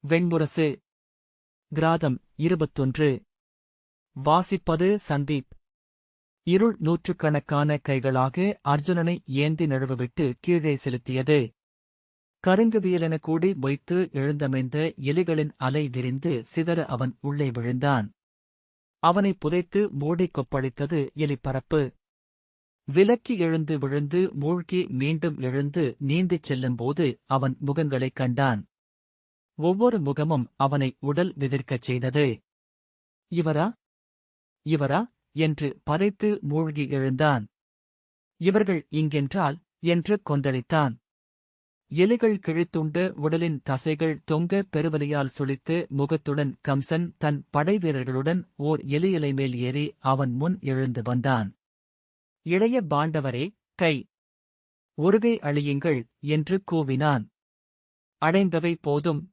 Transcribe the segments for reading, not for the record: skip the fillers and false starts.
வெண்முரசு. கிராதம் 21. வாசிப்பது சந்தீப். இருள் நூற்றுக்கணக்கான கைகளாக அர்ஜுனனை ஏந்தி நழுவவிட்டு கீழே செலுத்தியது. கருங்குவியலென கூடி மொய்த்து எழுந்தமைந்த எலிகளின் அலை விரிந்து சிதற அவன் உள்ளே விழுந்தான். அவனை புதைத்து மூடிக் கொப்பளித்தது எலிப்பரப்பு. விலக்கி எழுந்து விழுந்து மூழ்கி மீண்டும் எழுந்து நீந்திச் செல்லும்போது அவன் முகங்களைக் கண்டான். ஒவ்வொரு முகமும் அவனை உடல் விதிர்க்கச் செய்தது. இவரா இவரா என்று பதைத்து மூழ்கி எழுந்தான். இவர்கள் இங்கென்றால் என்று கொந்தளித்தான். எலிகள் கிழித்துண்ட உடலின் தசைகள் தொங்க பெருவலியால் சுளித்து முகத்துடன் கம்சன் தன் படைவீரர்களுடன் ஓர் எலியலை மேல் ஏறி அவன் முன் எழுந்து வந்தான். இளைய பாண்டவரே, கை ஒருகை அழியுங்கள் என்று கூவினான். அடைந்தவை போதும்.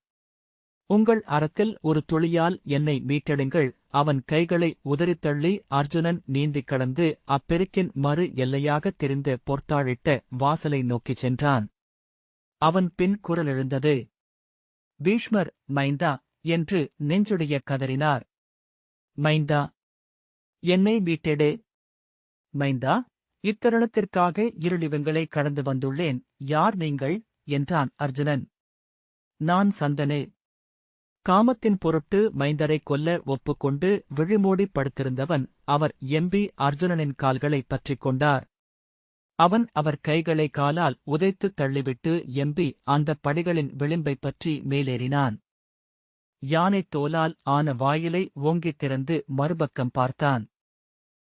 உங்கள் அறத்தில் ஒரு துளியால் என்னை மீட்டெடுங்கள். அவன் கைகளை உதறித்தள்ளி அர்ஜுனன் நீந்திக் கடந்து அப்பெருக்கின் மறு எல்லையாகத் தெரிந்த பொர்த்தாழிட்ட வாசலை நோக்கிச் சென்றான். அவன் பின் குரல் எழுந்தது. பீஷ்மர், மைந்தா என்று நெஞ்சுடைய கதறினார். மைந்தா, என்னை மீட்டெடு. மைந்தா, இத்தருணத்திற்காக இருளிவங்களை கடந்து வந்துள்ளேன். யார் நீங்கள் என்றான் அர்ஜுனன். நான் சந்தனு. காமத்தின் பொருட்டு மைந்தரைக் கொல்ல ஒப்புக்கொண்டு விழிமூடி படுத்திருந்தவன். அவர் எம்பி அர்ஜுனனின் கால்களைப் பற்றிக் கொண்டார். அவன் அவர் கைகளை காலால் உதைத்துத் தள்ளிவிட்டு எம்பி அந்தப் படிகளின் விளிம்பைப் பற்றி மேலேறினான். யானைத் தோலால் ஆன வாயிலை ஓங்கித் திறந்து மறுபக்கம் பார்த்தான்.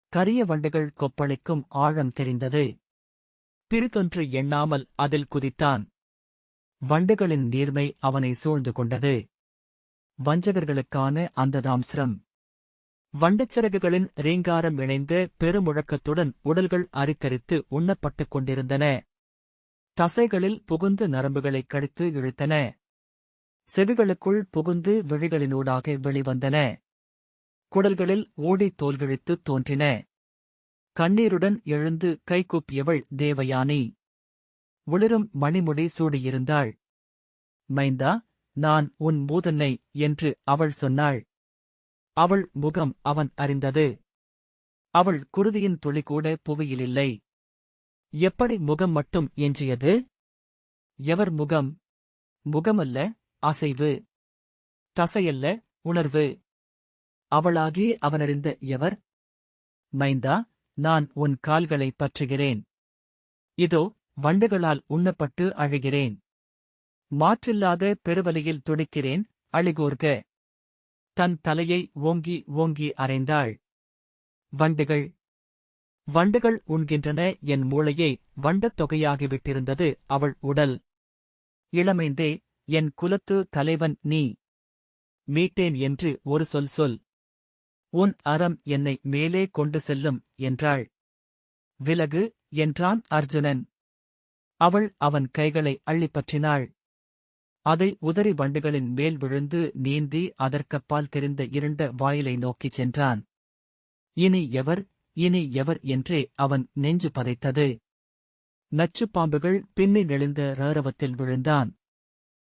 கரிய வண்டுகள் கொப்பளிக்கும் ஆழம் தெரிந்தது. பிறிதொன்று எண்ணாமல் அதில் குதித்தான். வண்டுகளின் நீர்மை அவனை சூழ்ந்து கொண்டது. வஞ்சகர்களுக்கான அந்ததாம்சிரம். வண்டுச்சிறகுகளின் ரீங்காரம் இணைந்த பெருமுழக்கத்துடன் உடல்கள் அரித்தரித்து உண்ணப்பட்டுக் கொண்டிருந்தன. தசைகளில் புகுந்து நரம்புகளைக் கடித்து இழுத்தன. செவிகளுக்குள் புகுந்து விழிகளினூடாக வெளிவந்தன. குடல்களில் ஓடி தோல்கிழித்துத் தோன்றின. கண்ணீருடன் எழுந்து கைகூப்பியவள் தேவயானி. ஒளிரும் மணிமுடி சூடியிருந்தாள். மைந்தா, நான் உன் மூதன்னை என்று அவள் சொன்னாள். அவள் முகம் அவன் அறிந்தது. அவள் குருதியின் துளிகூட புவியிலில்லை. எப்படி முகம் மட்டும் எஞ்சியது? எவர் முகம்? முகமல்ல, அசைவு. தசையல்ல, உணர்வு. அவளாகி அவனறிந்த எவர்? மைந்தா, நான் உன் கால்களைப் பற்றுகிறேன். இதோ வண்டுகளால் உண்ணப்பட்டு அழுகிறேன். மாற்றில்லாத பெருவலியில் துடிக்கிறேன், அழிகூர்க. தன் தலையை ஓங்கி ஓங்கி அறைந்தாள். வண்டுகள் வண்டுகள் உண்கின்றன. என் மூளையை வண்டத் தொகையாகிவிட்டிருந்தது அவள் உடல். இளமைந்தே, என் குலத்து தலைவன் நீ. மீட்டேன் என்று ஒரு சொல். உன் அறம் என்னை மேலே கொண்டு செல்லும் என்றாள். விலகு என்றான் அர்ஜுனன். அவள் அவன் கைகளை அள்ளிப்பற்றினாள். அதை உதறி வண்டுகளின் மேல் விழுந்து நீந்தி அதற்கப்பால் தெரிந்த இருண்ட வாயிலை நோக்கிச் சென்றான். இனி எவர் இனி எவர் என்றே அவன் நெஞ்சு பதைத்தது. நச்சுப் பாம்புகள் பின்னி நெளிந்த ரரவத்தில் விழுந்தான்.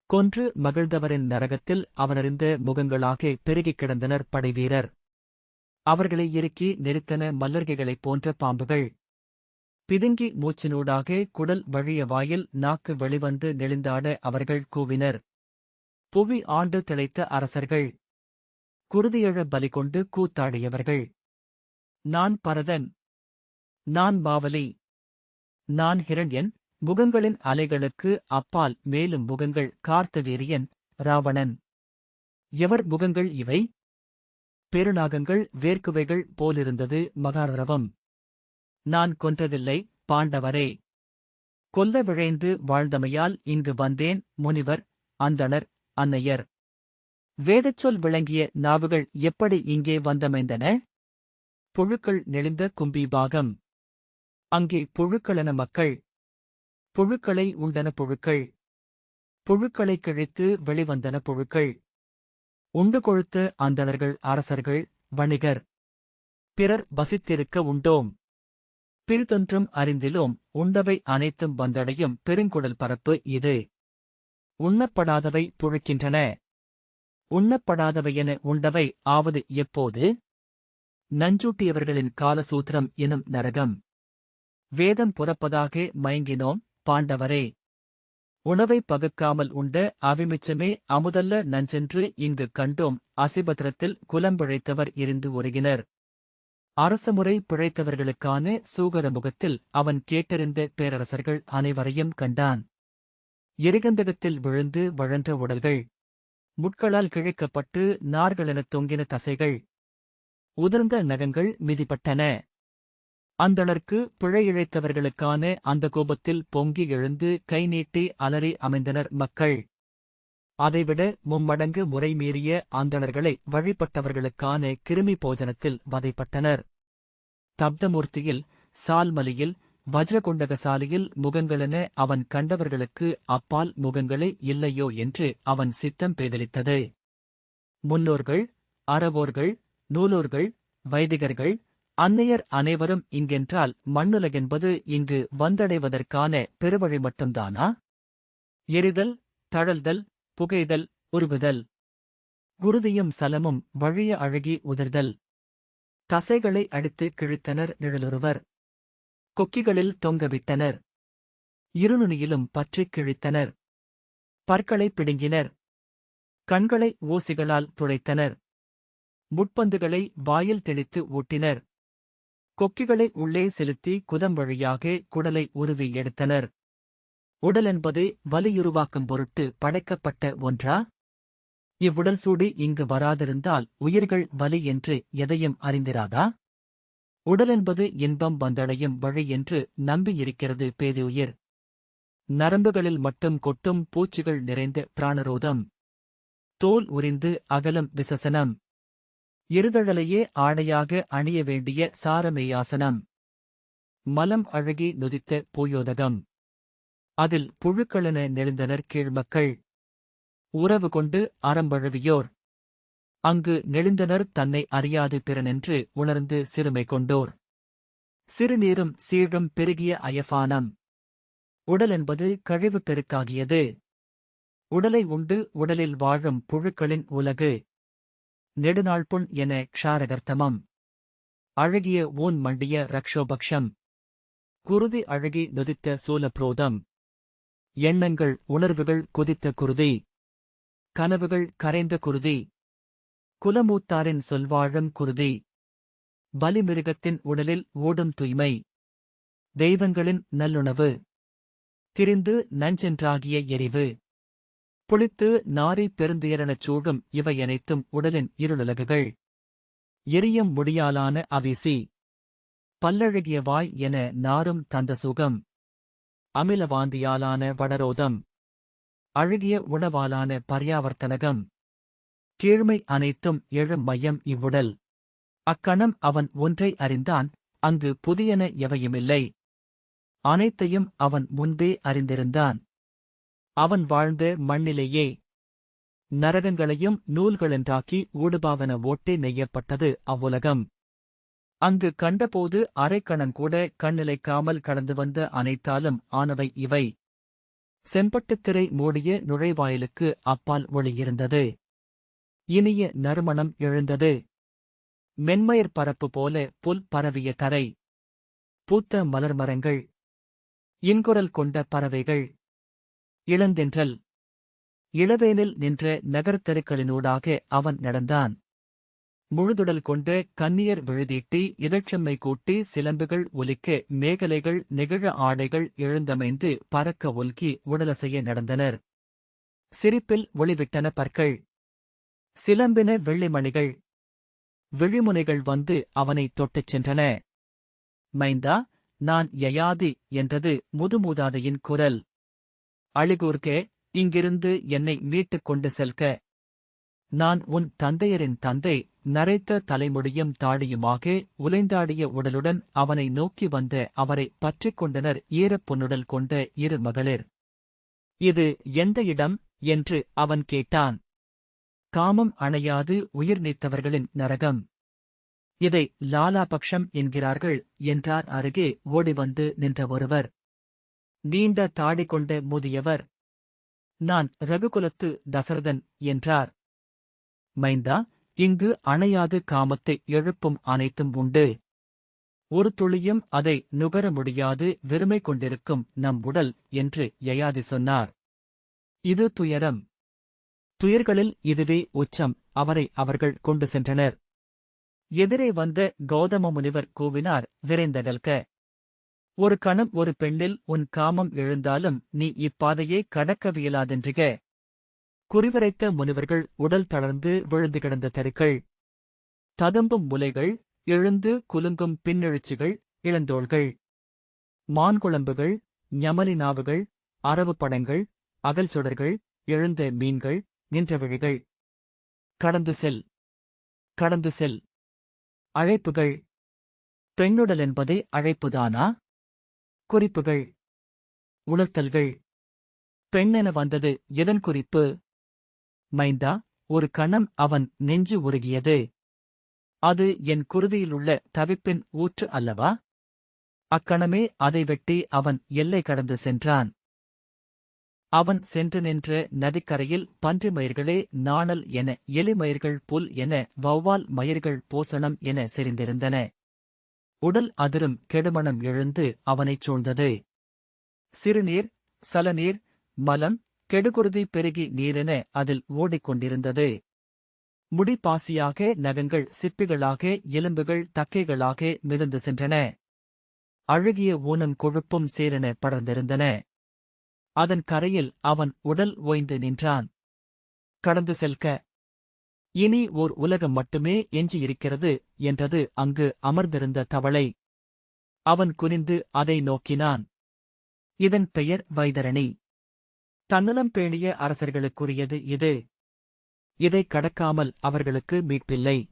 கொன்று மகிழ்ந்தவரின் நரகத்தில் அவனறிந்த முகங்களாக பெருகிக் கிடந்தனர் படைவீரர். அவர்களை இறுக்கி நெரித்தன மல்லர்கைகளைப் போன்ற பாம்புகள். பிதுங்கி மூச்சினூடாக குடல் வழிய வாயில் நாக்கு வெளிவந்து நெளிந்தாட அவர்கள் கூவினர். புவி ஆண்டு திளைத்த அரசர்கள். குருதியழ பலி கொண்டு கூத்தாடியவர்கள். நான் பரதன். நான் பாவலி. நான் ஹிரண்யன். முகங்களின் அலைகளுக்கு அப்பால் மேலும் முகங்கள் கார்த்தவீரியன், ராவணன். எவர் முகங்கள் இவை? பெருநாகங்கள் வேர்க்குவைகள் போலிருந்தது மகாரவம். நான் கொன்றதில்லை, பாண்டவரே. கொல்ல விழைந்து வாழ்ந்தமையால் இங்கு வந்தேன். முனிவர், அந்தணர், அன்னையர். வேதச்சொல் விளங்கிய நாவுகள் எப்படி இங்கே வந்தமைந்தன? புழுக்கள் நெளிந்த கும்பீபாகம். அங்கே புழுக்களென மக்கள். புழுக்களை உண்டன புழுக்கள். புழுக்களைக் கிழித்து வெளிவந்தன புழுக்கள். உண்டு கொழுத்த அந்தணர்கள் அரசர்கள், வணிகர். பிறர் வசித்திருக்க உண்டோம். பிறிதொன்றும் அறிந்திலோம். உண்டவை அனைத்தும் வந்தடையும் பெருங்குடல் பரப்பு இது. உண்ணப்படாதவை புழுக்கின்றன. உண்ணப்படாதவையென உண்டவை ஆவது எப்போது? நஞ்சூட்டியவர்களின் காலசூத்திரம் எனும் நரகம். வேதம் புறப்பதாக மயங்கினோம் பாண்டவரே. உணவை பகுக்காமல் உண்ட அவிமிச்சமே அமுதல்ல நஞ்சென்று இங்கு கண்டோம். அசிபத்திரத்தில் குலம்பிழைத்தவர் இருந்து உருகினர். அரசமுறை பிழைத்தவர்களுக்கான சூகர முகத்தில் அவன் கேட்டறிந்த பேரரசர்கள் அனைவரையும் கண்டான். எரிகந்தகத்தில் விழுந்து வழன்ற உடல்கள், முட்களால் கிழிக்கப்பட்டு நார்களெனத் தொங்கின தசைகள், உதிர்ந்த நகங்கள் மிதிப்பட்டன. அந்தணர்க்கு பிழையிழைத்தவர்களுக்கான அந்த கோபத்தில் பொங்கி எழுந்து கை நீட்டி அலறி அமைந்தனர் மக்கள். அதைவிட மும்மடங்கு முறை மீறிய அந்தணர்களை வழிபட்டவர்களுக்கான கிருமி போஜனத்தில் வதைப்பட்டனர். தப்தமூர்த்தியில், சால்மலியில், வஜ்ரகுண்டகசாலியில் முகங்களென அவன் கண்டவர்களுக்கு அப்பால் முகங்களே இல்லையோ என்று அவன் சித்தம் பேதலித்தது. முன்னோர்கள், அறவோர்கள், நூலோர்கள், வைதிகர்கள், அன்னையர் அனைவரும் இங்கென்றால் மண்ணுலகென்பது இங்கு வந்தடைவதற்கான பெருவழி மட்டும்தானா? எரிதல், தழல்தல், புகைதல், உருகுதல், குருதியும் சலமும் வழிய அழகி உதிர்தல். தசைகளை அடித்து கிழித்தனர் நிழலுருவர். கொக்கிகளில் தொங்கவிட்டனர். இருநுனியிலும் பற்றிக் கிழித்தனர். பற்களைப் பிடுங்கினர். கண்களை ஊசிகளால் துளைத்தனர். முட்பந்துகளை வாயில் திணித்து ஊட்டினர். கொக்கிகளை உள்ளே செலுத்தி குதம் வழியாக குடலை உருவி எடுத்தனர். உடலென்பது வலியுருவாக்கும் பொருட்டு படைக்கப்பட்ட ஒன்றா? இவ்வுடல் சூடி இங்கு வராதிருந்தால் உயிர்கள் வலி என்று எதையும் அறிந்திராதா? உடலென்பது இன்பம் வந்தடையும் வழி என்று நம்பியிருக்கிறது பேதையுயிர். நரம்புகளில் மட்டும் கொட்டும் பூச்சிகள் நிறைந்த பிராணரோதம். தோல் உரிந்து அகலம் விசசனம். இருதழலையே ஆடையாக அணிய வேண்டிய சாரமேயாசனம். மலம் அழகி நொதித்த பூயோதகம். அதில் புழுக்களென நெளிந்தனர் கீழ்மக்கள். உறவு கொண்டு அறம்பழுவியோர். அங்கு நெளிந்தனர் தன்னை அறியாது பிறனென்று உணர்ந்து சிறுமை கொண்டோர். சிறுநீரும் சீழும் பெருகிய அயஃபானம். உடலென்பது கழிவுப் பெருக்காகியது. உடலை உண்டு உடலில் வாழும் புழுக்களின் உலகு. நெடுநாள்புண் என க்ஷாரகர்த்தமம். அழகிய ஊன் மண்டிய ரக்ஷோபக்ஷம். குருதி அழகி நொதித்த சூலப்ரோதம். எண்ணங்கள் உணர்வுகள் கொதித்த குருதி. கனவுகள் கரைந்த குருதி. குலமூத்தாரின் சொல்வாழும் குருதி. பலிமிருகத்தின் உடலில் ஓடும் தூய்மை. தெய்வங்களின் நல்லுணவு. திரிந்து நஞ்சென்றாகிய எரிவு. புளித்து நாரி பெருந்துயரெனச் சூழும் இவையனைத்தும் உடலின் இருளுலகுகள். எரியும் முடியாலான அவிசி. பல்லழகிய வாய் என நாரும் தந்த சுகம். அமிலவாந்தியாலான வடரோதம். அழகிய உணவாலான பர்யாவர்த்தனகம். கீழ்மை அனைத்தும் எழும் மையம் இவ்வுடல். அக்கணம் அவன் ஒன்றை அறிந்தான், அங்கு புதியன எவையுமில்லை. அனைத்தையும் அவன் முன்பே அறிந்திருந்தான். அவன் வாழ்ந்த மண்ணிலேயே நரகங்களையும் நூல்களென்றாக்கி ஊடுபாவன ஓட்டே நெய்யப்பட்டது அவ்வுலகம். அங்கு கண்டபோது அரைக்கணங்கூட கண்ணிலைக்காமல் கடந்து வந்த அனைத்தாலும் ஆனவை இவை. செம்பட்டுத்திரை மூடிய நுழைவாயிலுக்கு அப்பால் ஒளியிருந்தது. இனிய நறுமணம் எழுந்தது. மென்மயிர் பரப்பு போல புல் பரவிய தரை. பூத்த மலர்மரங்கள். இன்குரல் கொண்ட பறவைகள். இளந்தென்றல். இளவேனில் நின்ற நகரத்தெருக்களினூடாக அவன் நடந்தான். முழுதுடல் கொண்ட கன்னியர் விழுதீட்டி இதழ்ச்செம்மை கூட்டி சிலம்புகள் ஒலிக்க மேகலைகள் நெகிழ ஆடைகள் எழுந்தமைந்து பறக்க ஒல்கி உடலசைய நடந்தனர். சிரிப்பில் ஒளிவிட்டன பற்கள். சிலம்பின வெள்ளிமணிகள். விழிமுனைகள் வந்து அவனை தொட்டுச் சென்றன. மைந்தா, நான் யயாதி என்றது முதுமூதாதையின் குரல். அழிகூர்கே, இங்கிருந்து என்னை மீட்டுக் கொண்டு செல்க. நான் உன் தந்தையரின் தந்தை. நரைத்த தலைமுடியும் தாடியுமாக உலைந்தாடிய உடலுடன் அவனை நோக்கி வந்த அவரை பற்றிக் கொண்டனர் ஈரப் பொன்னுடல் கொண்ட இரு மகளிர். இது எந்த இடம் என்று அவன் கேட்டான். காமம் அணையாது உயிர் நீத்தவர்களின் நரகம். இதை லாலாபக்ஷம் என்கிறார்கள் என்றார் அருகே ஓடிவந்து நின்ற ஒருவர். நீண்ட தாடி கொண்ட முதியவர். நான் ரகுகுலத்து தசரதன் என்றார். மைந்தா, இங்கு அணையாது காமத்தை எழுப்பும் அனைத்தும் உண்டு. ஒரு துளியும் அதை நுகர முடியாது வெறுமை கொண்டிருக்கும் நம் உடல் என்று யயாதி சொன்னார். இது துயரம். துயர்களில் இதுவே உச்சம். அவரை அவர்கள் கொண்டு சென்றனர். எதிரே வந்த கௌதம முனிவர் கூவினார், விரைந்தடல்க. ஒரு கணம் ஒரு பெண்ணில் உன் காமம் எழுந்தாலும் நீ இப்பாதையை கடக்கவியலாதென்றிக. குறிவரைத்த முனிவர்கள் உடல் தளர்ந்து விழுந்து கிடந்த தெருக்கள், ததும்பும் முலைகள், எழுந்து குலுங்கும் பின்னெழுச்சிகள், இளந்தோள்கள், மான்குழம்புகள், ஞமலி நாவுகள், அரவு படங்கள், அகல் சுடர்கள், எழுந்த மீன்கள், நின்ற விழிகள். கடந்து செல், கடந்து செல். அழைப்புகள். பெண்ணுடல் என்பதே அழைப்புதானா? குறிப்புகள். உணர்த்தல்கள். பெண்ணென வந்தது எதன் குறிப்பு? மைந்தா, ஒரு கணம் அவன் நெஞ்சு உருகியது. அது என் குருதியிலுள்ள தவிப்பின் ஊற்று அல்லவா? அக்கணமே அதை வெட்டி அவன் எல்லை கடந்து சென்றான். அவன் சென்று நின்ற நதிக்கரையில் பன்றி மயிர்களே நாணல் என, எலி மயிர்கள் புல் என, வௌவால் மயிர்கள் போசணம் என செறிந்திருந்தன. உடல் அதிரும் கெடுமணம் எழுந்து அவனைச் சூழ்ந்தது. சிறுநீர், சலநீர், மலம், கெடுகுருதி பெருகி நீரென அதில் ஓடிக்கொண்டிருந்தது. முடி பாசியாக, நகங்கள் சிப்பிகளாக, எலும்புகள் தக்கைகளாக மிதந்து சென்றன. அழுகிய ஊனம் கொழுப்பும் சேரென படர்ந்திருந்தன. அதன் கரையில் அவன் உடல் ஓய்ந்து நின்றான். கடந்து செல்க. இனி ஓர் உலகம் மட்டுமே எஞ்சியிருக்கிறது என்றது அங்கு அமர்ந்திருந்த தவளை. அவன் குனிந்து அதை நோக்கினான். இதன் பெயர் வைதரணி. தன்னலம் பேணிய அரசர்களுக்குரியது இது. இதைக் கடக்காமல் அவர்களுக்கு மீட்பில்லை.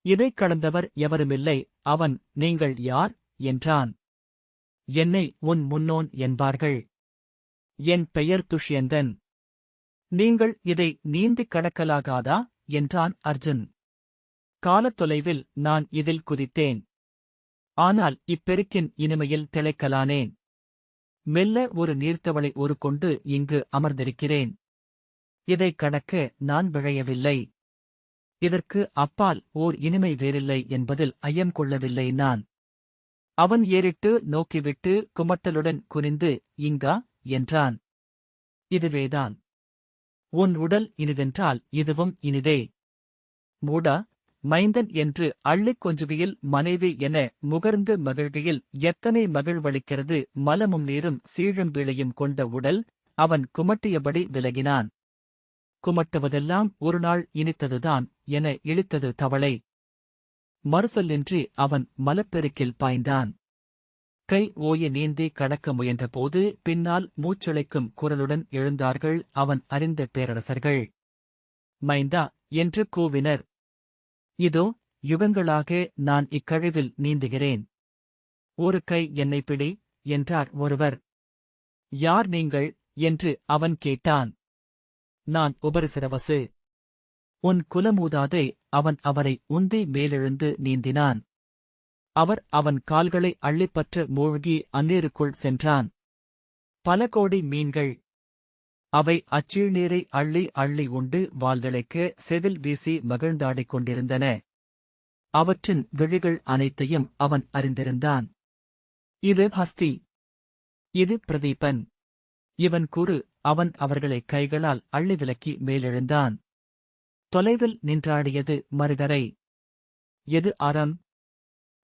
இதைக் கடந்தவர் எவருமில்லை. அவன், நீங்கள் யார் என்றான். என்னை உன் முன்னோன் என்பார்கள். என் பெயர் துஷ்யந்தன். நீங்கள் இதை நீந்திக் கடக்கலாகாதா என்றான் அர்ஜுன். காலத் தொலைவில் நான் இதில் குதித்தேன். ஆனால் இப்பெருக்கின் இனிமையில் திளைக்கலானேன். மெல்ல ஒரு நீர்த்தவளை ஒரு கொண்டு இங்கு அமர்ந்திருக்கிறேன். இதைக் கடக்க நான் விழையவில்லை. இதற்கு அப்பால் ஓர் இனிமை வேறில்லை என்பதில் ஐயம் கொள்ளவில்லை நான். அவன் ஏறிட்டு நோக்கிவிட்டு குமட்டலுடன் குனிந்து, இங்கா என்றான். இதுவேதான். உன் உடல் இனிதென்றால் இதுவும் இனிதே. மூடா, மைந்தன் என்று அள்ளிக் கொஞ்சுகையில் மனைவி என முகர்ந்து மகிழ்கையில் எத்தனை மகிழ்வளிக்கிறது. மலமும் நீரும் சீழும் வீழையும் கொண்ட உடல். அவன் குமட்டியபடி விலகினான். குமட்டுவதெல்லாம் ஒருநாள் இனித்ததுதான் என இழித்தது தவளை. மறுசொல்லின்றி அவன் மலப்பெருக்கில் பாய்ந்தான். கை ஓய நீந்தி கடக்க முயன்றபோது பின்னால் மூச்சிழைக்கும் குரலுடன் எழுந்தார்கள் அவன் அறிந்த பேரரசர்கள். மைந்தா என்று கூவினர். இதோ யுகங்களாக நான் இக்கழிவில் நீந்துகிறேன். ஒரு கை என்னை பிடி என்றார் ஒருவர். யார் நீங்கள் என்று அவன் கேட்டான். நான் உபரிசிரவசு. உன் குலமூதாதே. அவன் அவரை உந்தி மேலெழுந்து நீந்தினான். அவர் அவன் கால்களை அள்ளிப்பற்ற மூழ்கி அந்நீருக்குள் சென்றான். பல கோடி மீன்கள். அவை அச்சீழ்நீரை அள்ளி அள்ளி உண்டு வாழ்தழைக்க செதில் வீசி மகிழ்ந்தாடிக் கொண்டிருந்தன. அவற்றின் விழிகள் அனைத்தையும் அவன் அறிந்திருந்தான். இது ஹஸ்தி. இது பிரதீபன். இவன் குரு. அவன் அவர்களை கைகளால் அள்ளி விலக்கி மேலெழுந்தான். தொலைவில் நின்றாடியது மறுகரை. எது அறம்?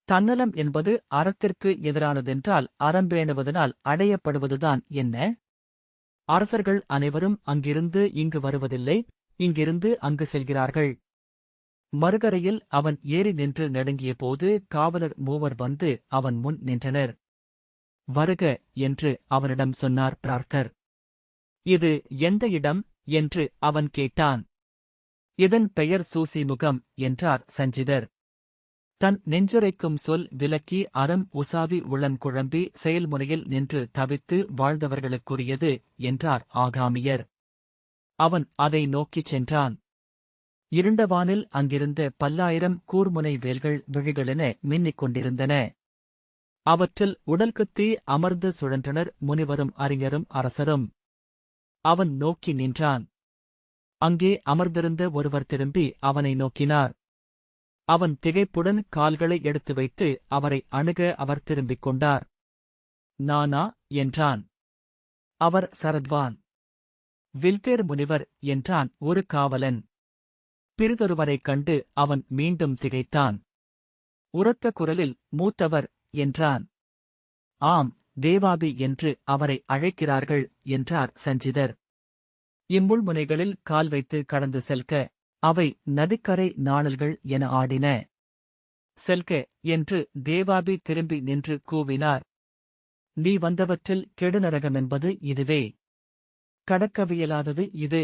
தன்னலம் என்பது அறத்திற்கு எதிரானதென்றால் அறம்பேணுவதனால் அடையப்படுவதுதான் என்ன? அரசர்கள் அனைவரும் அங்கிருந்து இங்கு வருவதில்லை, இங்கிருந்து அங்கு செல்கிறார்கள். மறுகரையில் அவன் ஏறி நின்று நடுங்கியபோது காவலர் மூவர் வந்து அவன் முன் நின்றனர். வருக என்று அவனிடம் சொன்னார் பிரார்த்தர். இது எந்த இடம் என்று அவன் கேட்டான். இதன் பெயர் சூசிமுகம் என்றார் சஞ்சிதர். தன் நெஞ்சுரைக்கும் சொல் விலக்கி அறம் உசாவி உளங்குழம்பி செயல்முறையில் நின்று தவித்து வாழ்ந்தவர்களுக்குரியது என்றார் ஆகாமியர். அவன் அதை நோக்கிச் சென்றான். இருண்டவானில் அங்கிருந்த பல்லாயிரம் கூர்முனை வேல்கள் விழிகளென மின்னிக் கொண்டிருந்தன. அவற்றில் உடல்குத்தி அமர்ந்து சுழன்றனர் முனிவரும் அறிஞரும் அரசரும். அவன் நோக்கி நின்றான். அங்கே அமர்ந்திருந்த ஒருவர் திரும்பி அவனை நோக்கினார். அவன் திகைப்புடன் கால்களை எடுத்து வைத்து அவரை அணுக அவர் திரும்பிக் கொண்டார். நானா என்றான். அவர் சரத்வான் வில்தேர் முனிவர் என்றான் ஒரு காவலன். பிறிதொருவரைக் கண்டு அவன் மீண்டும் திகைத்தான். உரத்த குரலில் மூத்தவர் என்றான். ஆம், தேவாபி என்று அவரை அழைக்கிறார்கள் என்றார் சஞ்சிதர். இம்முள்முனைகளில் கால் வைத்து கடந்து செல்க, அவை நதிக்கரை நாணல்கள் என ஆடின. செல்க என்று தேவாபி திரும்பி நின்று கூவினார். நீ வந்தவற்றில் கெடுநரகமென்பது இதுவே. கடக்கவியலாதது இது.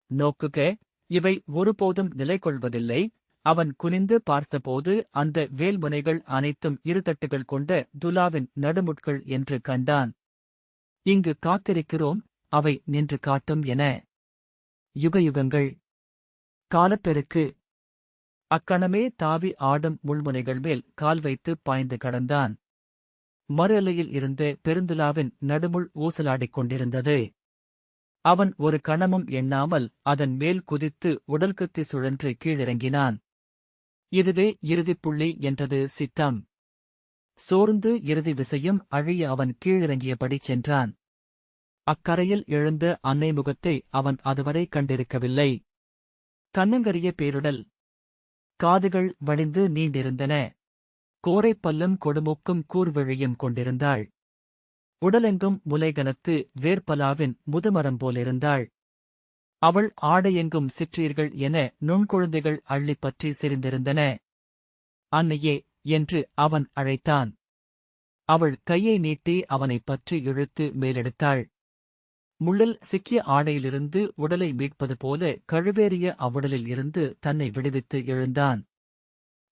நோக்குக, இவை ஒருபோதும் நிலை கொள்வதில்லை. அவன் குனிந்து பார்த்தபோது அந்த வேல்முனைகள் அனைத்தும் இருதட்டுகள் கொண்ட துலாவின் நடுமுட்கள் என்று கண்டான். இங்கு காத்திருக்கிறோம், அவை நின்று காட்டும் என. யுகயுகங்கள். காலப்பெருக்கு. அக்கணமே தாவி ஆடும் முள்முனைகள் மேல் கால் வைத்து பாய்ந்து கடந்தான். மறு எல்லையில் இருந்த பெருந்துலாவின் நடுமுள் ஊசலாடிக் கொண்டிருந்தது. அவன் ஒரு கணமும் எண்ணாமல் அதன் மேல் குதித்து உடல்குத்தி சுழன்று கீழிறங்கினான். இதுவே இறுதிப்புள்ளி என்றது சித்தம். சோர்ந்து இறுதி விசையும் அழிய அவன் கீழிறங்கியபடி சென்றான். அக்கரையில் எழுந்த அன்னை முகத்தை அவன் அதுவரை கண்டிருக்கவில்லை. கண்ணங்கரிய பேருடல். காதுகள் வடிந்து நீண்டிருந்தன. கோரைப்பல்லும் கொடுமூக்கும் கூர்விழியும் கொண்டிருந்தாள். உடலெங்கும் முலைகனத்து வேர்பலாவின் முதுமரம் போலிருந்தாள். அவள் ஆடையெங்கும் சிற்றீர்கள் என நுண்குழந்தைகள் அள்ளிப் பற்றி சிரிந்திருந்தன. அன்னையே என்று அவன் அழைத்தான். அவள் கையை நீட்டி அவனைப் பற்றி இழுத்து மேலெடுத்தாள். முள்ளில் சிக்கிய ஆடையிலிருந்து உடலை மீட்பது போல கழுவேறிய அவ்வுடலில் இருந்து தன்னை விடுவித்து எழுந்தான்.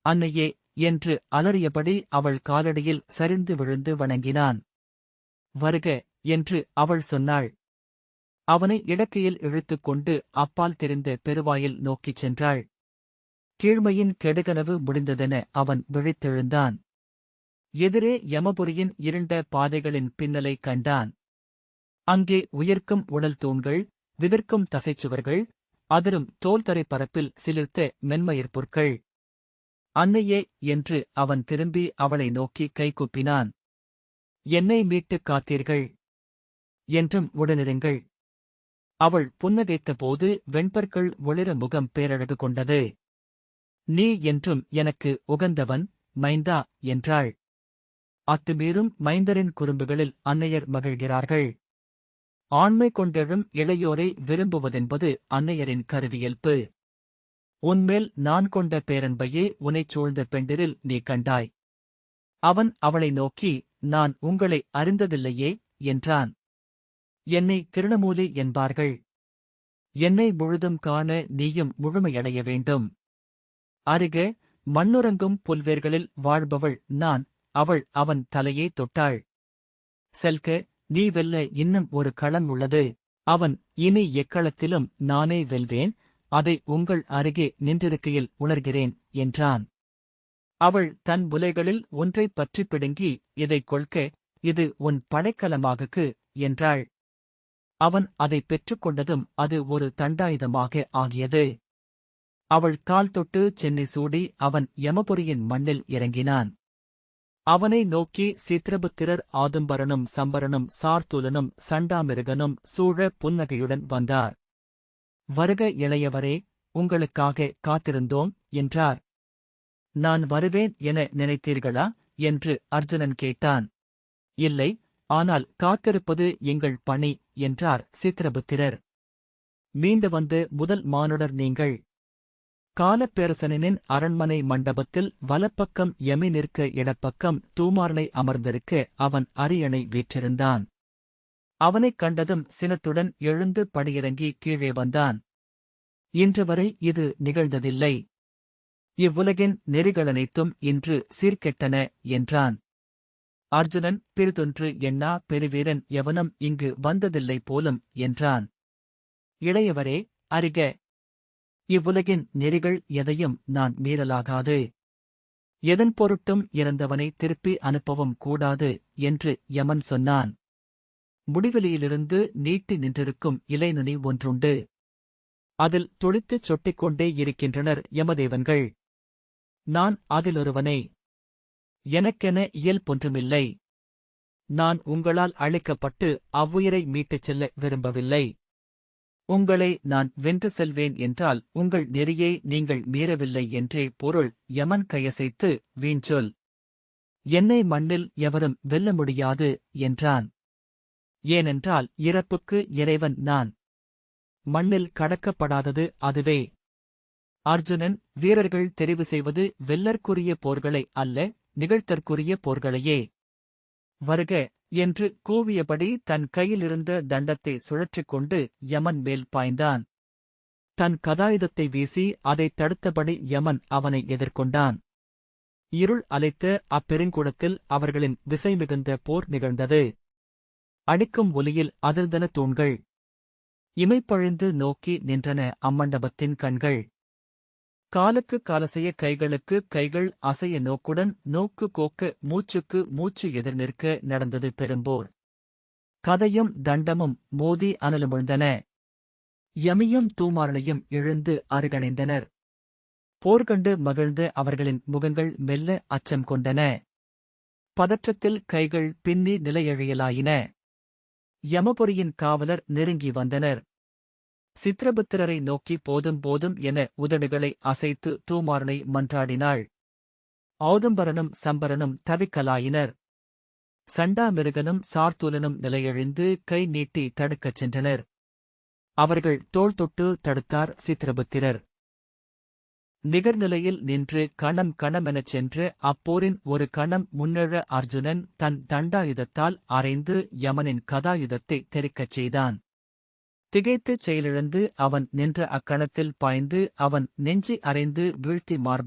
அன்னையே என்று அலறியபடி அவள் காலடியில் சரிந்து விழுந்து வணங்கினான். வருக என்று அவள் சொன்னாள். அவனை இடக்கையில் இழுத்துக் கொண்டு அப்பால் தெரிந்த பெருவாயில் நோக்கிச் சென்றாள். கீழ்மையின் கெடுகனவு முடிந்ததென அவன் விழித்தெழுந்தான். எதிரே யமபுரியின் இருண்ட பாதைகளின் பின்னலை கண்டான். அங்கே உயிர்க்கும் உடல் தூண்கள், விதிர்க்கும் தசைச்சுவர்கள், அதிரும் தோல்தரை பரப்பில் சிலிர்த்த மென்மயிர் புற்கள். அன்னையே என்று அவன் திரும்பி அவளை நோக்கி கைகூப்பினான். என்னை மீட்டுக் காத்தீர்கள். என்றும் உடனிருங்கள். அவள் புன்னகைத்தபோது வெண்பற்கள் ஒளிர முகம் பேரழகு கொண்டது. நீ என்றும் எனக்கு உகந்தவன், மைந்தா என்றாள். அத்துமீறும் மைந்தரின் குறும்புகளில் அன்னையர் மகிழ்கிறார்கள். ஆண்மை கொண்டெழும் இளையோரை விரும்புவதென்பது அன்னையரின் கருவியல்பு. உன்மேல் நான் கொண்ட பேரன்பையே உனைச் சூழ்ந்த பெண்டிரில் நீ கண்டாய். அவன் அவளை நோக்கி, நான் உங்களை அறிந்ததில்லையே என்றான். என்னை திருணமூலி என்பார்கள். என்னை முழுதும் காண நீயும் முழுமையடைய வேண்டும். அருக, மண்ணுறங்கும் புல்வேர்களில் வாழ்பவள் நான். அவள் அவன் தலையை தொட்டாள். செல்க, நீ வெல்ல இன்னும் ஒரு களம் உள்ளது. அவன், இனி எக்களத்திலும் நானே வெல்வேன், அதை உங்கள் அருகே நின்றிருக்கையில் உணர்கிறேன் என்றான். அவள் தன் முலைகளில் ஒன்றைப் பற்றிப் பிடுங்கி, இதைக் கொள்க, இது உன் படைக்கலமாகுக்கு என்றாள். அவன் அதைப் பெற்றுக்கொண்டதும் அது ஒரு தண்டாயுதமாக ஆகியது. அவள் கால் தொட்டு சென்னை சூடி அவன் யமபுரியின் மண்ணில் இறங்கினான். அவனை நோக்கி சித்ரபுத்திரர் ஆதும்பரனும் சம்பரனும் சார்தூலனும் சண்டாமிருகனும் சூழ புன்னகையுடன் வந்தார். வருக இளையவரே, உங்களுக்காக காத்திருந்தோம் என்றார். நான் வருவேன் என நினைத்தீர்களா என்று அர்ஜுனன் கேட்டான். இல்லை, ஆனால் காத்திருப்பது எங்கள் பணி என்றார் சித்ரபுத்திரர். மீண்டு வந்து முதல் மானுடர் நீங்கள். காலப்பேரசனின் அரண்மனை மண்டபத்தில் வலப்பக்கம் யமி நிற்க இடப்பக்கம் தூமாறனை அமர்ந்திருக்க அவன் அரியணை வீற்றிருந்தான். அவனைக் கண்டதும் சினத்துடன் எழுந்து படியிறங்கி கீழே வந்தான். இன்று வரை இது நிகழ்ந்ததில்லை. இவ்வுலகின் நெறிகளனைத்தும் இன்று சீர்கெட்டன என்றான். அர்ஜுனன், பிறிதொன்று எண்ணா பெருவீரன் எவனும் இங்கு வந்ததில்லை போலும் என்றான். இளையவரே, அறிக, இவ்வுலகின் நெறிகள் எதையும் நான் மீறலாகாது. எதன் பொருட்டும் இறந்தவனை திருப்பி அனுப்பவும் கூடாது என்று யமன் சொன்னான். முடிவெளியிலிருந்து நீட்டி நின்றிருக்கும் இலைநுனி ஒன்றுண்டு. அதில் துடித்துச் சொட்டிக்கொண்டே இருக்கின்றனர் யமதேவன்கள். நான் அதிலொருவனே. எனக்கென இயல்பொன்றுமில்லை. நான் உங்களால் அழிக்கப்பட்டு அவ்வுயிரை மீட்டுச் செல்ல விரும்பவில்லை. உங்களை நான் வென்று செல்வேன் என்றால் உங்கள் நெறியை நீங்கள் மீறவில்லை என்றே பொருள். யமன் கையசைத்து, வீண்சொல். என்னை மண்ணில் எவரும் வெல்ல முடியாது என்றான். ஏனென்றால் இறப்புக்கு இறைவன் நான். மண்ணில் கடக்கப்படாதது அதுவே. அர்ஜுனன், வீரர்கள் தெரிவு செய்வது வெல்லற்குரிய போர்களை அல்ல, நிகழ்த்தற்குரிய போர்களையே. வருக என்று கூவியபடி தன் கையிலிருந்த தண்டத்தை சுழற்றிக் கொண்டு யமன் மேல் பாய்ந்தான். தன் கதாயுதத்தை வீசி அதைத் தடுத்தபடி யமன் அவனை எதிர்கொண்டான். இருள் அலைத்த அப்பெருங்குடத்தில் அவர்களின் விசைமிகுந்த போர் நிகழ்ந்தது. அடிக்கும் ஒலியில் அதிர்ந்தன தூண்கள். இமைப்பழிந்து நோக்கி நின்றன அம்மண்டபத்தின் கண்கள். காலுக்கு காலசைய கைகளுக்கு கைகள் அசைய நோக்குடன் நோக்கு கோக்க மூச்சுக்கு மூச்சு எதிர் நிற்க நடந்தது பெரும்போர். கதையும் தண்டமும் மோதி அனலுமிழ்ந்தன. யமியும் தூமாரனையும் எழுந்து அருகணைந்தனர். போர்கண்டு மகிழ்ந்த அவர்களின் முகங்கள் மெல்ல அச்சம் கொண்டன. பதற்றத்தில் கைகள் பின்னி நிலையழியலாயின. யமபுரியின் காவலர் நெருங்கி வந்தனர். சித்ரபுத்திரரை நோக்கி போதும் போதும் என உதடுகளை அசைத்து தூமாரனை மன்றாடினாள். ஔதும்பரனும் சம்பரனும் தவிக்கலாயினர். சண்டாமிருகனும் சார்தூலனும் நிலையழிந்து கை நீட்டி தடுக்கச் சென்றனர். அவர்கள் தோள் தொட்டு தடுத்தார் சித்ரபுத்திரர். நிகர்நிலையில் நின்று கணம் கணமெனச் சென்று அப்போரின் ஒரு கணம் முன்னெழ அர்ஜுனன் தன் தண்டாயுதத்தால் அறைந்து யமனின் கதாயுதத்தை தெறிக்கச் செய்தான். திகைத்துச் செயலிழந்து அவன் நின்ற அக்கணத்தில் பாய்ந்து அவன் நெஞ்சை அறைந்து வீழ்த்தி மார்பை